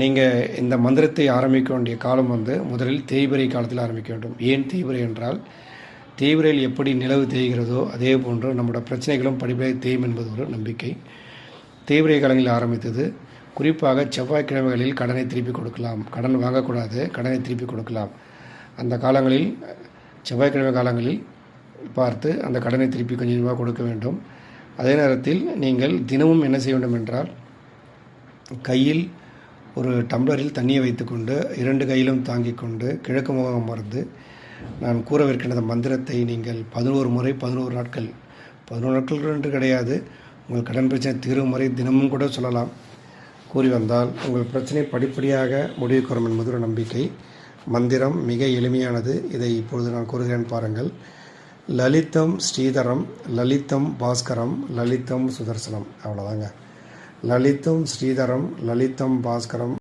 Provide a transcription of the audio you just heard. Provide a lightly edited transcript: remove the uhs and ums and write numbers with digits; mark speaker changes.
Speaker 1: நீங்கள் இந்த மந்திரத்தை ஆரம்பிக்க வேண்டிய காலம் முதலில் தேய்பிறை காலத்தில் ஆரம்பிக்க வேண்டும். ஏன் தேய்பிறை என்றால், தேய்பிறையில் எப்படி நிலவு தேய்கிறதோ அதே போன்று நம்முடைய பிரச்சனைகளும் படிப்படியாக தேயும் என்பது ஒரு நம்பிக்கை. தேய்பிறை காலங்களில் ஆரம்பித்தது. குறிப்பாக செவ்வாய்க்கிழமைகளில் கடனை திருப்பி கொடுக்கலாம். கடன் வாங்கக்கூடாது, கடனை திருப்பி கொடுக்கலாம். அந்த காலங்களில் செவ்வாய்க்கிழமை காலங்களில் பார்த்து அந்த கடனை திருப்பி கொஞ்சம் கொஞ்சமாக கொடுக்க வேண்டும். அதே நேரத்தில் நீங்கள் தினமும் என்ன செய்ய வேண்டும் என்றால், கையில் ஒரு டம்ளரில் தண்ணியை வைத்துக்கொண்டு 2 கையிலும் தாங்கிக் கொண்டு கிழக்கு முகம் அமர்ந்து நான் கூறவிருக்கின்ற மந்திரத்தை நீங்கள் 11 முறை 11 நாட்கள் 11 நாட்கள் என்று கிடையாது, உங்கள் கடன் பிரச்சனை தீரும் முறை தினமும் கூட சொல்லலாம். கூறி வந்தால் உங்கள் பிரச்சனை படிப்படியாக முடிவுக்கு வரும் என்பது ஒரு நம்பிக்கை. மந்திரம் மிக எளிமையானது. இதை இப்பொழுது நான் கூறுகிறேன் பாருங்கள். லலிதம் ஸ்ரீதரம், லலிதம் பாஸ்கரம், லலிதம் சுதர்சனம். அவ்வளோதாங்க. லலிதம் ஸ்ரீதரம், லலிதம் பாஸ்கரம்.